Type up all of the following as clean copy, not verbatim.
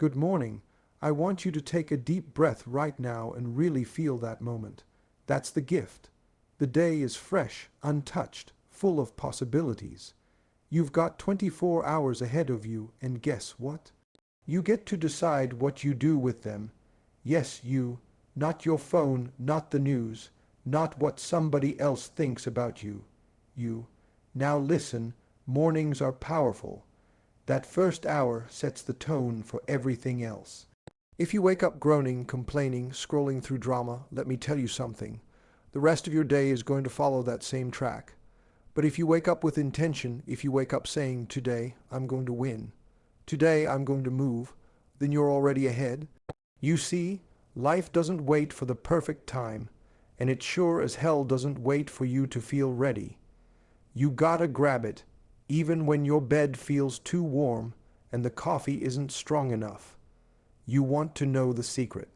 Good morning. I want you to take a deep breath right now and really feel that moment. That's the gift. The day is fresh, untouched, full of possibilities. You've got 24 hours ahead of you, and guess what? You get to decide what you do with them. Yes, you. Not your phone, not the news, not what somebody else thinks about you. You. Now listen, mornings are powerful. That first hour sets the tone for everything else. If you wake up groaning, complaining, scrolling through drama, let me tell you something. The rest of your day is going to follow that same track. But if you wake up with intention, if you wake up saying, today, I'm going to win. Today, I'm going to move, then you're already ahead. You see, life doesn't wait for the perfect time, and it sure as hell doesn't wait for you to feel ready. You gotta grab it, even when your bed feels too warm and the coffee isn't strong enough. You want to know the secret.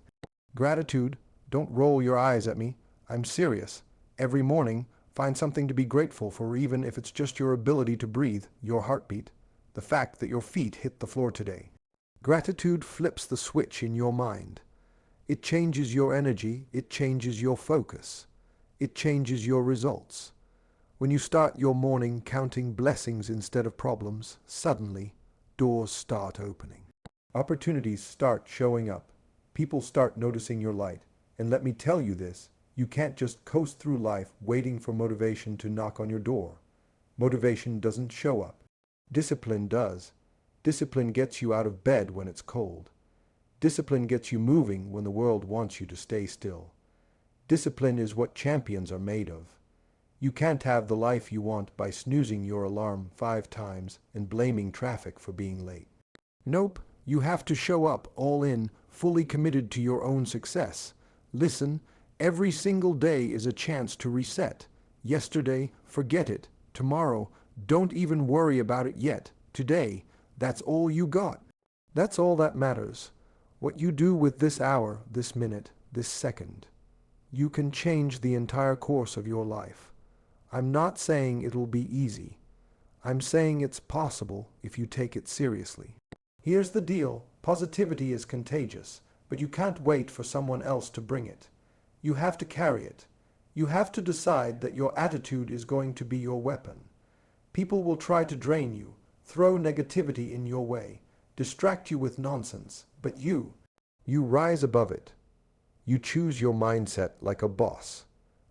Gratitude, don't roll your eyes at me. I'm serious. Every morning, find something to be grateful for, even if it's just your ability to breathe, your heartbeat, the fact that your feet hit the floor today. Gratitude flips the switch in your mind. It changes your energy, it changes your focus. It changes your results. When you start your morning counting blessings instead of problems, suddenly, doors start opening. Opportunities start showing up. People start noticing your light. And let me tell you this, you can't just coast through life waiting for motivation to knock on your door. Motivation doesn't show up. Discipline does. Discipline gets you out of bed when it's cold. Discipline gets you moving when the world wants you to stay still. Discipline is what champions are made of. You can't have the life you want by snoozing your alarm 5 times and blaming traffic for being late. Nope, you have to show up all in, fully committed to your own success. Listen, every single day is a chance to reset. Yesterday, forget it. Tomorrow, don't even worry about it yet. Today, that's all you got. That's all that matters. What you do with this hour, this minute, this second. You can change the entire course of your life. I'm not saying it'll be easy. I'm saying it's possible if you take it seriously. Here's the deal. Positivity is contagious, but you can't wait for someone else to bring it. You have to carry it. You have to decide that your attitude is going to be your weapon. People will try to drain you, throw negativity in your way, distract you with nonsense, but you rise above it. You choose your mindset like a boss,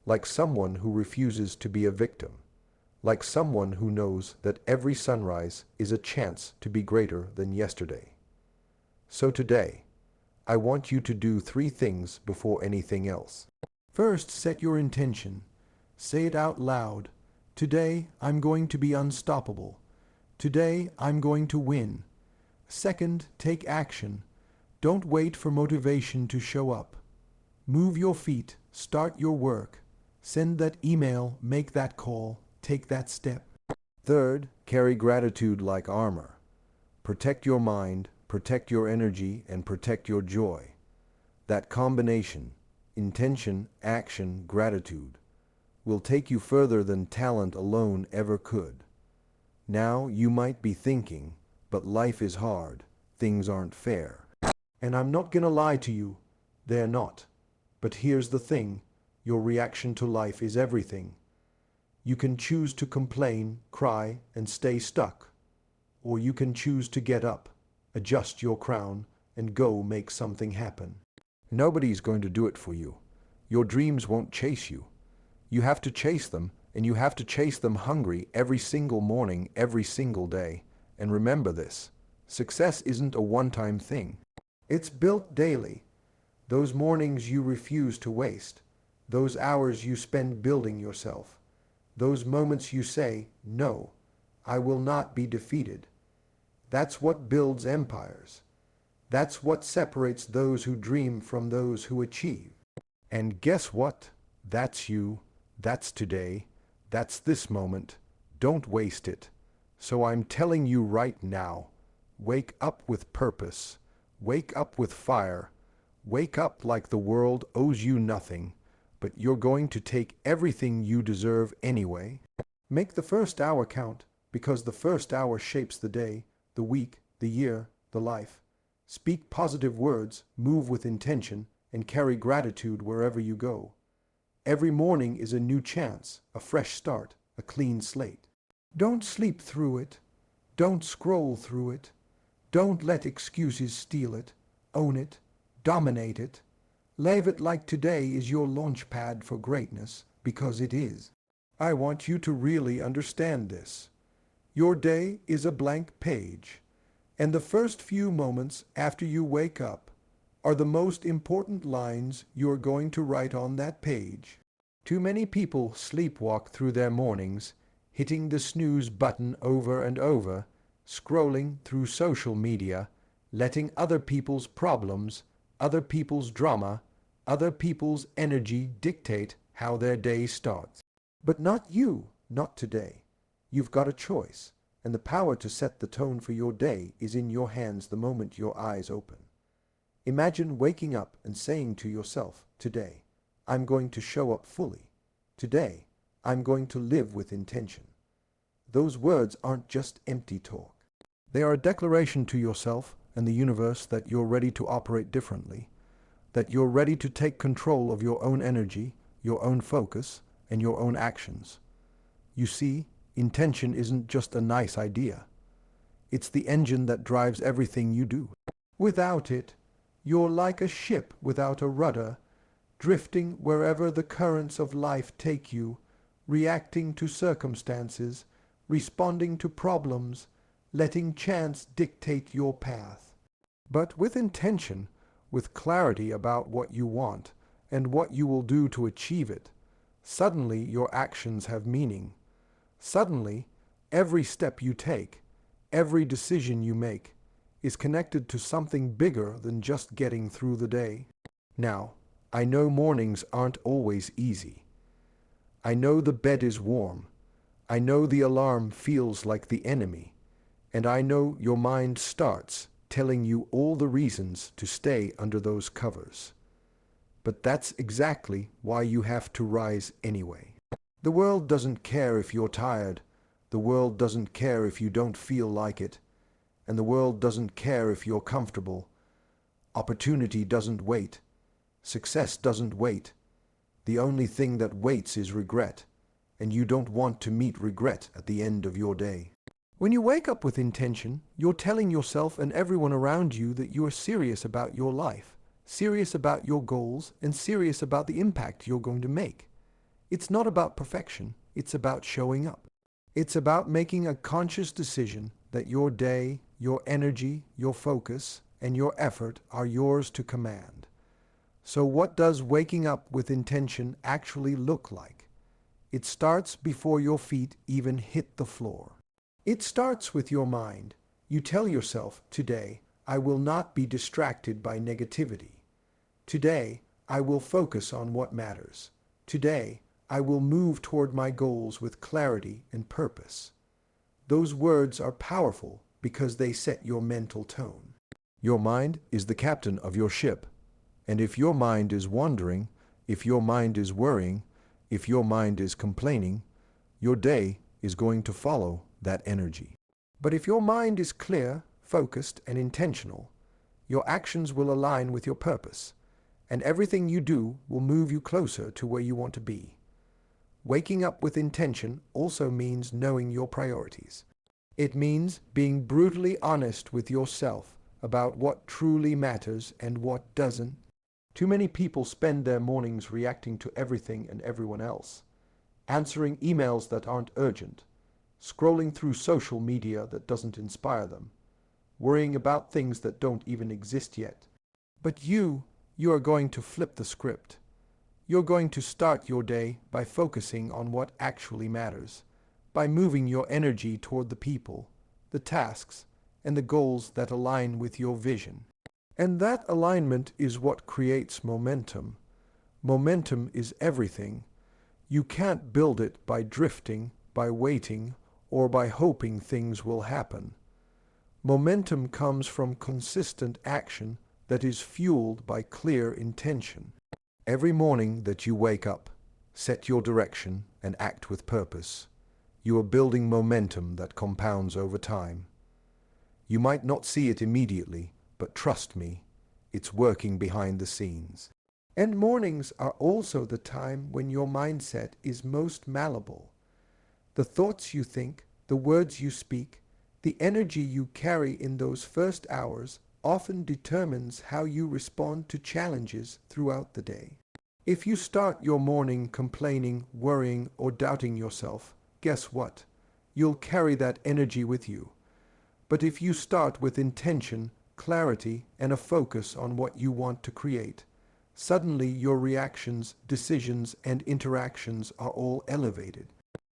like someone who refuses to be a victim, like someone who knows that every sunrise is a chance to be greater than yesterday. So today, I want you to do 3 things before anything else. First, set your intention. Say it out loud. Today, I'm going to be unstoppable. Today, I'm going to win. Second, take action. Don't wait for motivation to show up. Move your feet, start your work. Send that email, make that call, take that step. Third, carry gratitude like armor. Protect your mind, protect your energy, and protect your joy. That combination, intention, action, gratitude, will take you further than talent alone ever could. Now you might be thinking, but life is hard, things aren't fair. And I'm not gonna lie to you, they're not. But here's the thing. Your reaction to life is everything. You can choose to complain, cry, and stay stuck. Or you can choose to get up, adjust your crown, and go make something happen. Nobody's going to do it for you. Your dreams won't chase you. You have to chase them, and you have to chase them hungry every single morning, every single day. And remember this, success isn't a one-time thing. It's built daily. Those mornings you refuse to waste. Those hours you spend building yourself. Those moments you say, no, I will not be defeated. That's what builds empires. That's what separates those who dream from those who achieve. And guess what? That's you. That's today. That's this moment. Don't waste it. So I'm telling you right now, wake up with purpose. Wake up with fire. Wake up like the world owes you nothing. But you're going to take everything you deserve anyway. Make the first hour count, because the first hour shapes the day, the week, the year, the life. Speak positive words, move with intention, and carry gratitude wherever you go. Every morning is a new chance, a fresh start, a clean slate. Don't sleep through it. Don't scroll through it. Don't let excuses steal it. Own it. Dominate it. Live it like today is your launch pad for greatness, because it is. I want you to really understand this. Your day is a blank page, and the first few moments after you wake up are the most important lines you're going to write on that page. Too many people sleepwalk through their mornings, hitting the snooze button over and over, scrolling through social media, letting other people's problems, other people's drama, other people's energy dictate how their day starts. But not you, not today. You've got a choice, and the power to set the tone for your day is in your hands the moment your eyes open. Imagine waking up and saying to yourself, today, I'm going to show up fully. Today, I'm going to live with intention. Those words aren't just empty talk. They are a declaration to yourself and the universe that you're ready to operate differently, that you're ready to take control of your own energy, your own focus, and your own actions. You see, intention isn't just a nice idea. It's the engine that drives everything you do. Without it, you're like a ship without a rudder, drifting wherever the currents of life take you, reacting to circumstances, responding to problems, letting chance dictate your path. But with intention, with clarity about what you want and what you will do to achieve it, suddenly your actions have meaning. Suddenly, every step you take, every decision you make, is connected to something bigger than just getting through the day. Now, I know mornings aren't always easy. I know the bed is warm. I know the alarm feels like the enemy. And I know your mind starts telling you all the reasons to stay under those covers. But that's exactly why you have to rise anyway. The world doesn't care if you're tired. The world doesn't care if you don't feel like it. And the world doesn't care if you're comfortable. Opportunity doesn't wait. Success doesn't wait. The only thing that waits is regret, and you don't want to meet regret at the end of your day. When you wake up with intention, you're telling yourself and everyone around you that you are serious about your life, serious about your goals, and serious about the impact you're going to make. It's not about perfection, it's about showing up. It's about making a conscious decision that your day, your energy, your focus, and your effort are yours to command. So what does waking up with intention actually look like? It starts before your feet even hit the floor. It starts with your mind. You tell yourself, today, I will not be distracted by negativity. Today, I will focus on what matters. Today, I will move toward my goals with clarity and purpose. Those words are powerful because they set your mental tone. Your mind is the captain of your ship. And if your mind is wandering, if your mind is worrying, if your mind is complaining, your day is going to follow that energy. But if your mind is clear, focused, and intentional, your actions will align with your purpose, and everything you do will move you closer to where you want to be. Waking up with intention also means knowing your priorities. It means being brutally honest with yourself about what truly matters and what doesn't. Too many people spend their mornings reacting to everything and everyone else, answering emails that aren't urgent, scrolling through social media that doesn't inspire them, worrying about things that don't even exist yet. But you are going to flip the script. You're going to start your day by focusing on what actually matters, by moving your energy toward the people, the tasks, and the goals that align with your vision. And that alignment is what creates momentum. Momentum is everything. You can't build it by drifting, by waiting, or by hoping things will happen. Momentum comes from consistent action that is fueled by clear intention. Every morning that you wake up, set your direction and act with purpose. You are building momentum that compounds over time. You might not see it immediately, but trust me, it's working behind the scenes. And mornings are also the time when your mindset is most malleable. The thoughts you think, the words you speak, the energy you carry in those first hours often determines how you respond to challenges throughout the day. If you start your morning complaining, worrying, or doubting yourself, guess what? You'll carry that energy with you. But if you start with intention, clarity, and a focus on what you want to create, suddenly your reactions, decisions, and interactions are all elevated.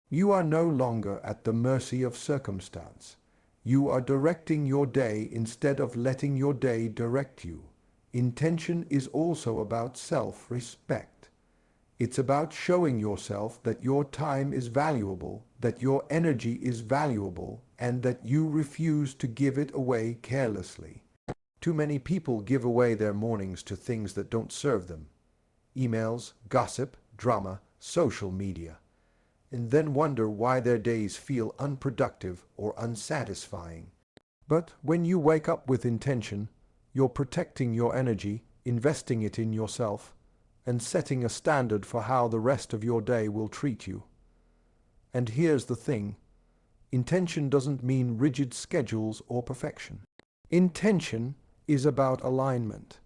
You are no longer at the mercy of circumstance. You are directing your day instead of letting your day direct you. Intention is also about self-respect. It's about showing yourself that your time is valuable, that your energy is valuable, and that you refuse to give it away carelessly. Too many people give away their mornings to things that don't serve them. Emails, gossip, drama, social media. And then wonder why their days feel unproductive or unsatisfying. But when you wake up with intention, you're protecting your energy, investing it in yourself, and setting a standard for how the rest of your day will treat you. And here's the thing. Intention doesn't mean rigid schedules or perfection. Intention is about alignment.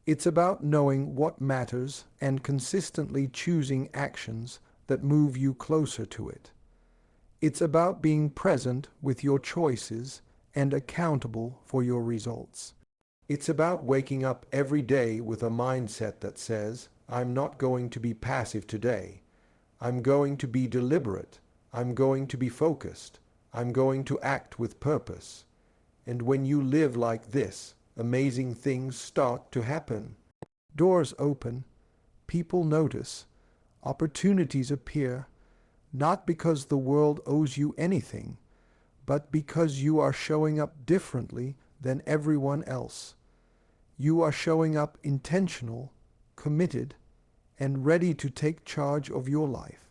It's about knowing what matters and consistently choosing actions that move you closer to it. It's about being present with your choices and accountable for your results. It's about waking up every day with a mindset that says, I'm not going to be passive today. I'm going to be deliberate. I'm going to be focused. I'm going to act with purpose. And when you live like this, amazing things start to happen. Doors open, people notice, opportunities appear, not because the world owes you anything, but because you are showing up differently than everyone else. You are showing up intentional, committed, and ready to take charge of your life.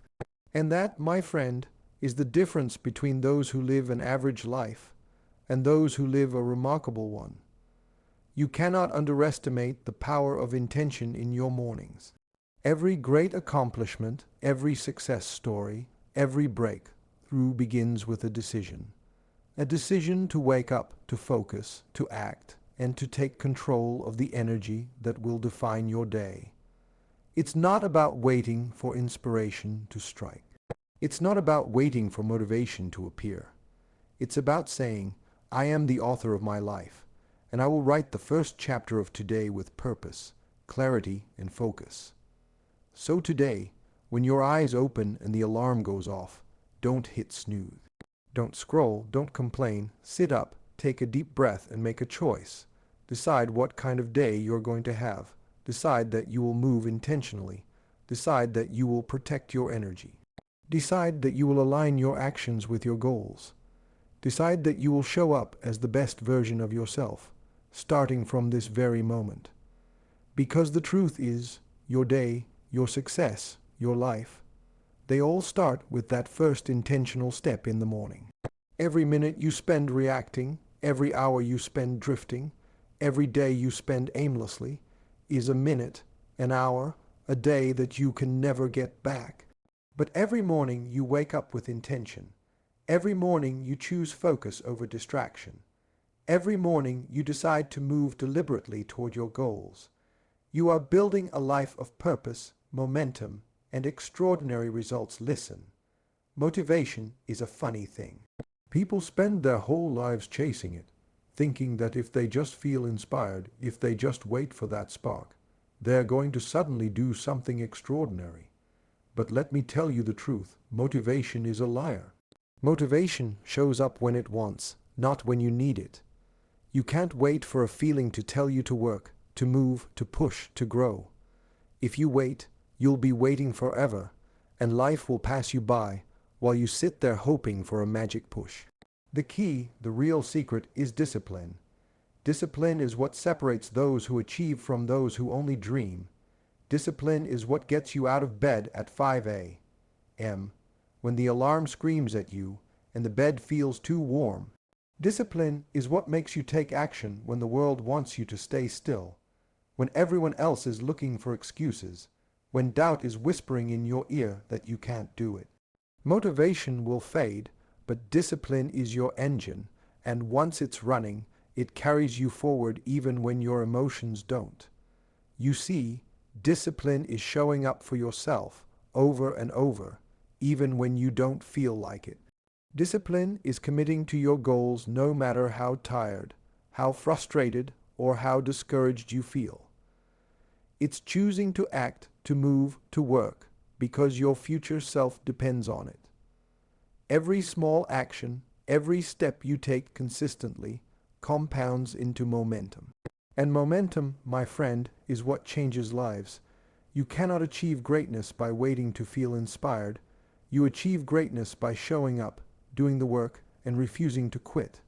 And that, my friend, is the difference between those who live an average life and those who live a remarkable one. You cannot underestimate the power of intention in your mornings. Every great accomplishment, every success story, every breakthrough begins with a decision. A decision to wake up, to focus, to act, and to take control of the energy that will define your day. It's not about waiting for inspiration to strike. It's not about waiting for motivation to appear. It's about saying, I am the author of my life, and I will write the first chapter of today with purpose, clarity, and focus. So today, when your eyes open and the alarm goes off, don't hit snooze. Don't scroll, don't complain, sit up, take a deep breath and make a choice. Decide what kind of day you're going to have. Decide that you will move intentionally. Decide that you will protect your energy. Decide that you will align your actions with your goals. Decide that you will show up as the best version of yourself, starting from this very moment. Because the truth is, your day, your success, your life, they all start with that first intentional step in the morning. Every minute you spend reacting, every hour you spend drifting, every day you spend aimlessly, is a minute, an hour, a day that you can never get back. But every morning you wake up with intention. Every morning you choose focus over distraction. Every morning you decide to move deliberately toward your goals. You are building a life of purpose, momentum, and extraordinary results. Listen, motivation is a funny thing. People spend their whole lives chasing it, thinking that if they just feel inspired, if they just wait for that spark, they're going to suddenly do something extraordinary. But let me tell you the truth, motivation is a liar. Motivation shows up when it wants, not when you need it. You can't wait for a feeling to tell you to work, to move, to push, to grow. If you wait, you'll be waiting forever, and life will pass you by while you sit there hoping for a magic push. The key, the real secret, is discipline. Discipline is what separates those who achieve from those who only dream. Discipline is what gets you out of bed at 5 a.m. when the alarm screams at you and the bed feels too warm. Discipline is what makes you take action when the world wants you to stay still, when everyone else is looking for excuses, when doubt is whispering in your ear that you can't do it. Motivation will fade, but discipline is your engine, and once it's running, it carries you forward even when your emotions don't. You see, discipline is showing up for yourself over and over, even when you don't feel like it. Discipline is committing to your goals no matter how tired, how frustrated, or how discouraged you feel. It's choosing to act, to move, to work, because your future self depends on it. Every small action, every step you take consistently, compounds into momentum. And momentum, my friend, is what changes lives. You cannot achieve greatness by waiting to feel inspired. You achieve greatness by showing up, doing the work, and refusing to quit.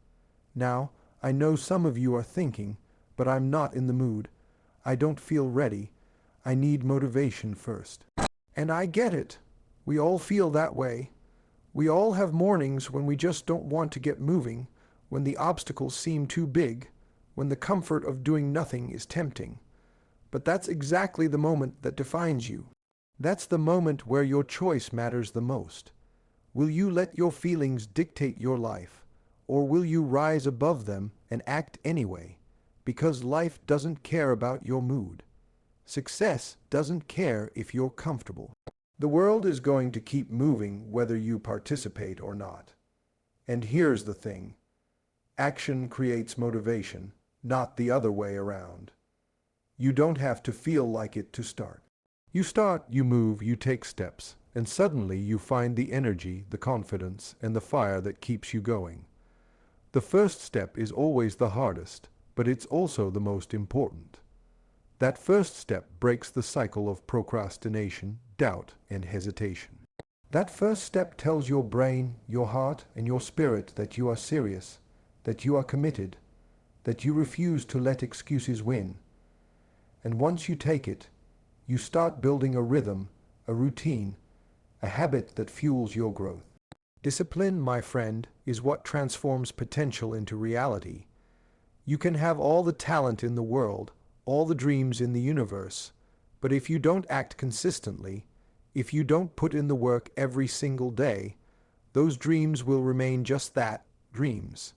Now, I know some of you are thinking, but I'm not in the mood. I don't feel ready. I need motivation first. And I get it. We all feel that way. We all have mornings when we just don't want to get moving, when the obstacles seem too big, when the comfort of doing nothing is tempting. But that's exactly the moment that defines you. That's the moment where your choice matters the most. Will you let your feelings dictate your life, or will you rise above them and act anyway? Because life doesn't care about your mood. Success doesn't care if you're comfortable. The world is going to keep moving whether you participate or not. And here's the thing. Action creates motivation, not the other way around. You don't have to feel like it to start. You start, you move, you take steps, and suddenly you find the energy, the confidence, and the fire that keeps you going. The first step is always the hardest, but it's also the most important. That first step breaks the cycle of procrastination, doubt, and hesitation. That first step tells your brain, your heart, and your spirit that you are serious, that you are committed, that you refuse to let excuses win. And once you take it, you start building a rhythm, a routine, a habit that fuels your growth. Discipline, my friend, is what transforms potential into reality. You can have all the talent in the world, all the dreams in the universe, but if you don't act consistently, if you don't put in the work every single day, those dreams will remain just that, dreams.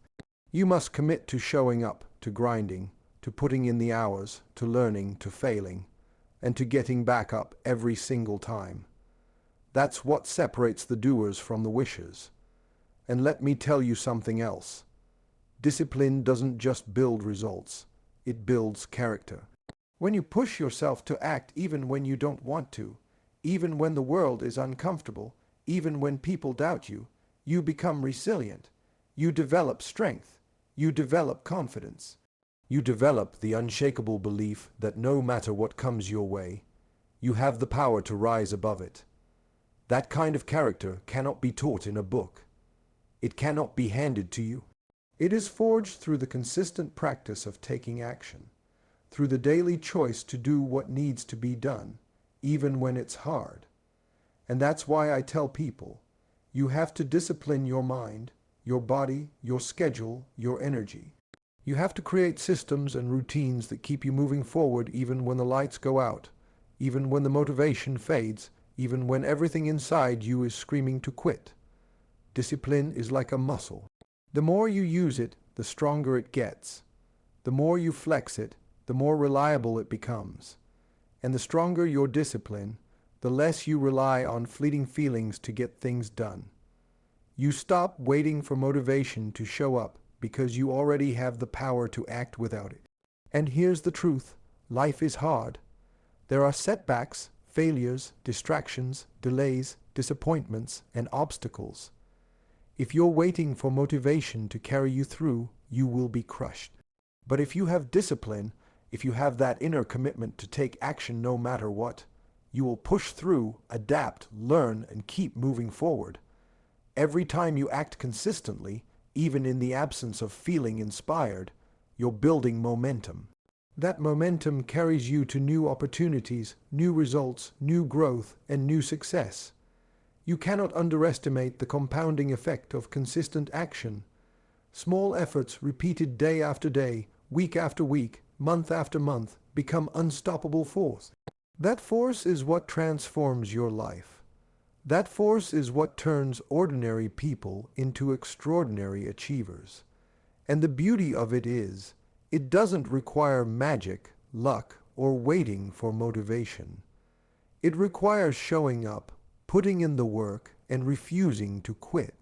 You must commit to showing up, to grinding, to putting in the hours, to learning, to failing, and to getting back up every single time. That's what separates the doers from the wishers. And let me tell you something else. Discipline doesn't just build results, it builds character. When you push yourself to act even when you don't want to, even when the world is uncomfortable, even when people doubt you, you become resilient. You develop strength. You develop confidence. You develop the unshakable belief that no matter what comes your way, you have the power to rise above it. That kind of character cannot be taught in a book. It cannot be handed to you. It is forged through the consistent practice of taking action, through the daily choice to do what needs to be done, even when it's hard. And that's why I tell people, you have to discipline your mind, your body, your schedule, your energy. You have to create systems and routines that keep you moving forward even when the lights go out, even when the motivation fades, even when everything inside you is screaming to quit. Discipline is like a muscle. The more you use it, the stronger it gets. The more you flex it, the more reliable it becomes. And the stronger your discipline, the less you rely on fleeting feelings to get things done. You stop waiting for motivation to show up because you already have the power to act without it. And here's the truth. Life is hard. There are setbacks, failures, distractions, delays, disappointments, and obstacles. If you're waiting for motivation to carry you through, you will be crushed. But if you have discipline, if you have that inner commitment to take action no matter what, you will push through, adapt, learn, and keep moving forward. Every time you act consistently, even in the absence of feeling inspired, you're building momentum. That momentum carries you to new opportunities, new results, new growth, and new success. You cannot underestimate the compounding effect of consistent action. Small efforts repeated day after day, week after week, month after month, become unstoppable force. That force is what transforms your life. That force is what turns ordinary people into extraordinary achievers. And the beauty of it is, it doesn't require magic, luck, or waiting for motivation. It requires showing up, putting in the work, and refusing to quit.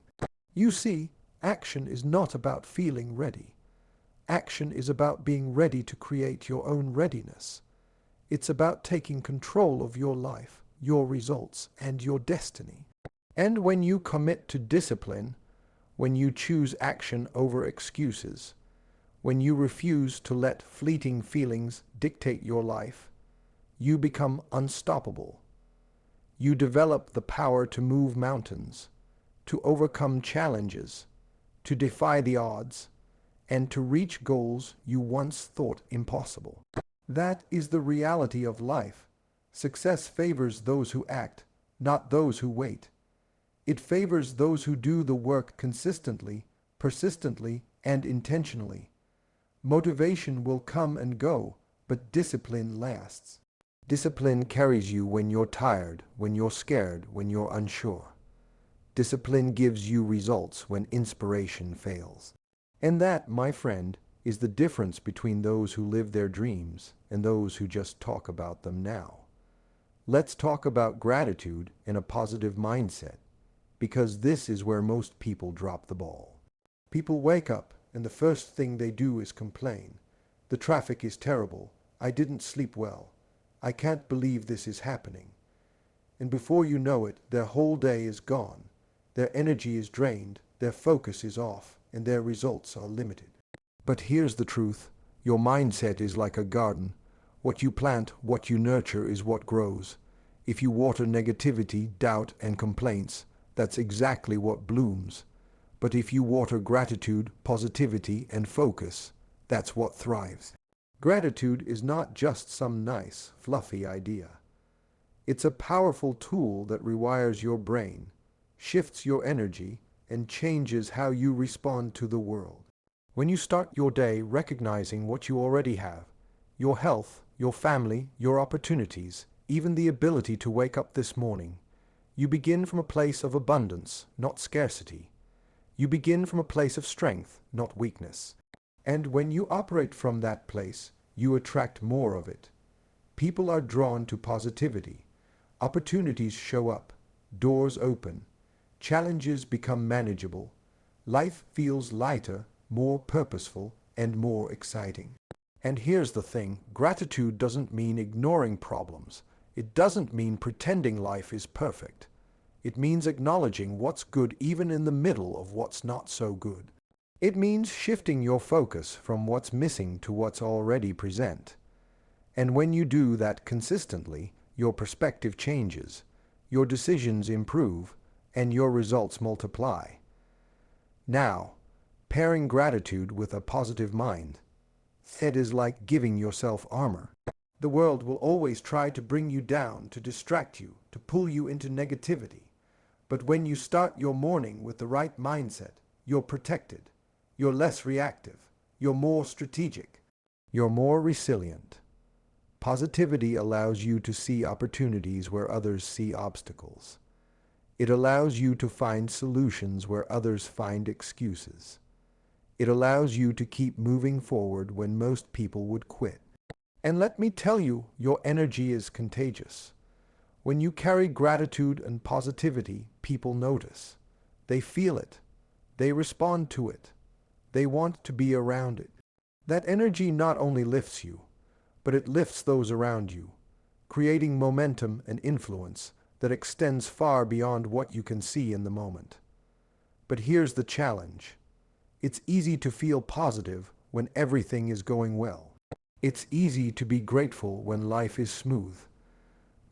You see, action is not about feeling ready. Action is about being ready to create your own readiness. It's about taking control of your life, your results, and your destiny. And when you commit to discipline, when you choose action over excuses, when you refuse to let fleeting feelings dictate your life, you become unstoppable. You develop the power to move mountains, to overcome challenges, to defy the odds, and to reach goals you once thought impossible. That is the reality of life. Success favors those who act, not those who wait. It favors those who do the work consistently, persistently, and intentionally. Motivation will come and go, but discipline lasts. Discipline carries you when you're tired, when you're scared, when you're unsure. Discipline gives you results when inspiration fails. And that, my friend, is the difference between those who live their dreams and those who just talk about them now. Let's talk about gratitude and a positive mindset, because this is where most people drop the ball. People wake up and the first thing they do is complain. The traffic is terrible. I didn't sleep well. I can't believe this is happening. And before you know it, their whole day is gone. Their energy is drained, their focus is off, and their results are limited. But here's the truth. Your mindset is like a garden. What you plant, what you nurture is what grows. If you water negativity, doubt, and complaints, that's exactly what blooms. But if you water gratitude, positivity, and focus, that's what thrives. Gratitude is not just some nice, fluffy idea. It's a powerful tool that rewires your brain, shifts your energy, and changes how you respond to the world. When you start your day recognizing what you already have, your health, your family, your opportunities, even the ability to wake up this morning, you begin from a place of abundance, not scarcity. You begin from a place of strength, not weakness. And when you operate from that place, you attract more of it. People are drawn to positivity. Opportunities show up. Doors open. Challenges become manageable. Life feels lighter, more purposeful, and more exciting. And here's the thing, gratitude doesn't mean ignoring problems. It doesn't mean pretending life is perfect. It means acknowledging what's good even in the middle of what's not so good. It means shifting your focus from what's missing to what's already present. And when you do that consistently, your perspective changes, your decisions improve, and your results multiply. Now, pairing gratitude with a positive mind, it is like giving yourself armor. The world will always try to bring you down, to distract you, to pull you into negativity. But when you start your morning with the right mindset, you're protected. You're less reactive. You're more strategic. You're more resilient. Positivity allows you to see opportunities where others see obstacles. It allows you to find solutions where others find excuses. It allows you to keep moving forward when most people would quit. And let me tell you, your energy is contagious. When you carry gratitude and positivity, people notice. They feel it. They respond to it. They want to be around it. That energy not only lifts you, but it lifts those around you, creating momentum and influence that extends far beyond what you can see in the moment. But here's the challenge. It's easy to feel positive when everything is going well. It's easy to be grateful when life is smooth.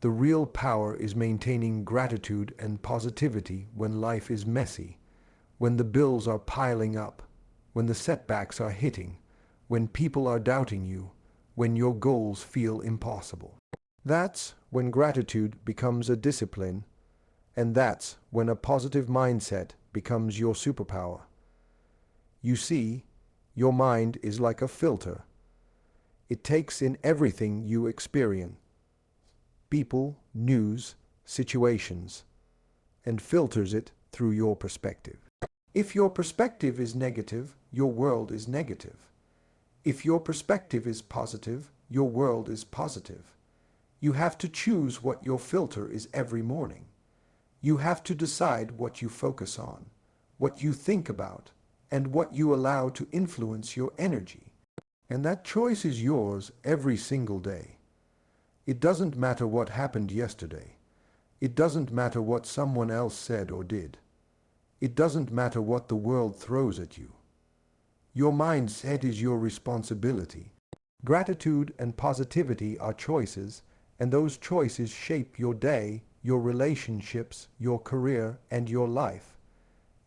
The real power is maintaining gratitude and positivity when life is messy, when the bills are piling up, when the setbacks are hitting, when people are doubting you, when your goals feel impossible. That's when gratitude becomes a discipline, and that's when a positive mindset becomes your superpower. You see, your mind is like a filter. It takes in everything you experience, people, news, situations, and filters it through your perspective. If your perspective is negative, your world is negative. If your perspective is positive, your world is positive. You have to choose what your filter is every morning. You have to decide what you focus on, what you think about, and what you allow to influence your energy. And that choice is yours every single day. It doesn't matter what happened yesterday. It doesn't matter what someone else said or did. It doesn't matter what the world throws at you. Your mindset is your responsibility. Gratitude and positivity are choices, and those choices shape your day, your relationships, your career, and your life.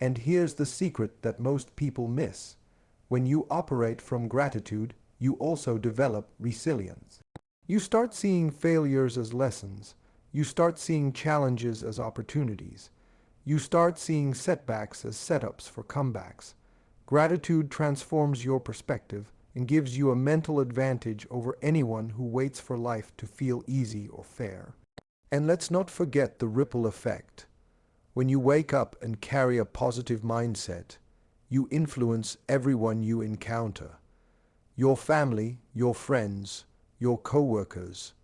And here's the secret that most people miss. When you operate from gratitude, you also develop resilience. You start seeing failures as lessons. You start seeing challenges as opportunities. You start seeing setbacks as setups for comebacks. Gratitude transforms your perspective and gives you a mental advantage over anyone who waits for life to feel easy or fair. And let's not forget the ripple effect. When you wake up and carry a positive mindset, you influence everyone you encounter. Your family, your friends, your coworkers,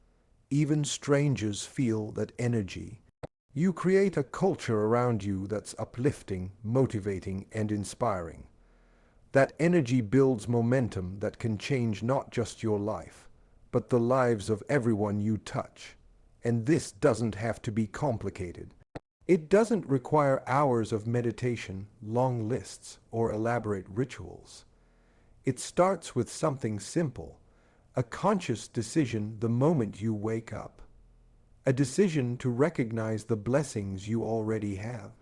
even strangers feel that energy. You create a culture around you that's uplifting, motivating, and inspiring. That energy builds momentum that can change not just your life, but the lives of everyone you touch. And this doesn't have to be complicated. It doesn't require hours of meditation, long lists, or elaborate rituals. It starts with something simple, a conscious decision the moment you wake up. A decision to recognize the blessings you already have.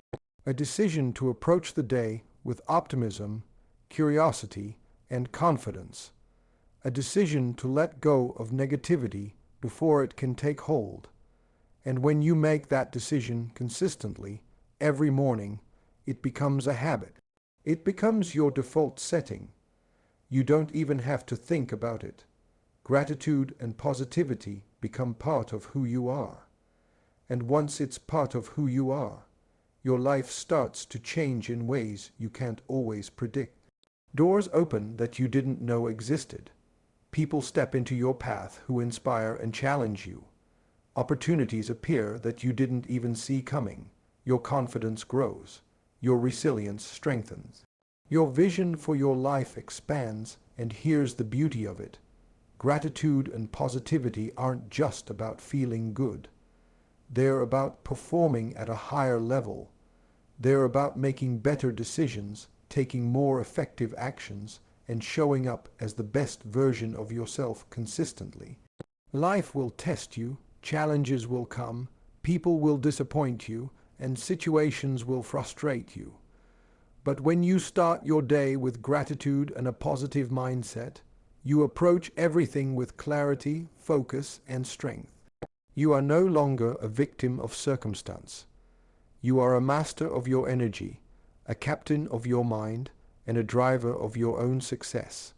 A decision to approach the day with optimism, curiosity, and confidence. A decision to let go of negativity before it can take hold. And when you make that decision consistently, every morning, it becomes a habit. It becomes your default setting. You don't even have to think about it. Gratitude and positivity become part of who you are. And once it's part of who you are, your life starts to change in ways you can't always predict. Doors open that you didn't know existed. People step into your path who inspire and challenge you. Opportunities appear that you didn't even see coming. Your confidence grows. Your resilience strengthens. Your vision for your life expands, and here's the beauty of it. Gratitude and positivity aren't just about feeling good. They're about performing at a higher level. They're about making better decisions, taking more effective actions, and showing up as the best version of yourself consistently. Life will test you, challenges will come, people will disappoint you, and situations will frustrate you. But when you start your day with gratitude and a positive mindset, you approach everything with clarity, focus, and strength. You are no longer a victim of circumstance. You are a master of your energy, a captain of your mind, and a driver of your own success.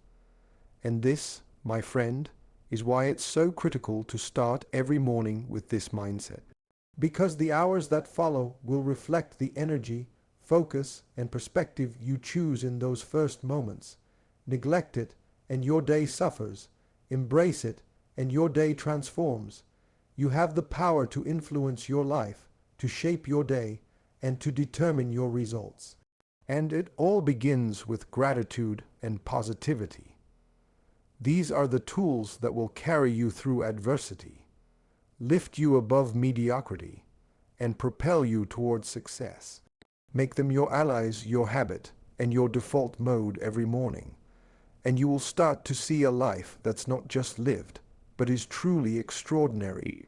And this, my friend, is why it's so critical to start every morning with this mindset. Because the hours that follow will reflect the energy, focus, and perspective you choose in those first moments. Neglect it, and your day suffers. Embrace it, and your day transforms. You have the power to influence your life, to shape your day, and to determine your results. And it all begins with gratitude and positivity. These are the tools that will carry you through adversity, lift you above mediocrity, and propel you towards success. Make them your allies, your habit, and your default mode every morning. And you will start to see a life that's not just lived, but is truly extraordinary.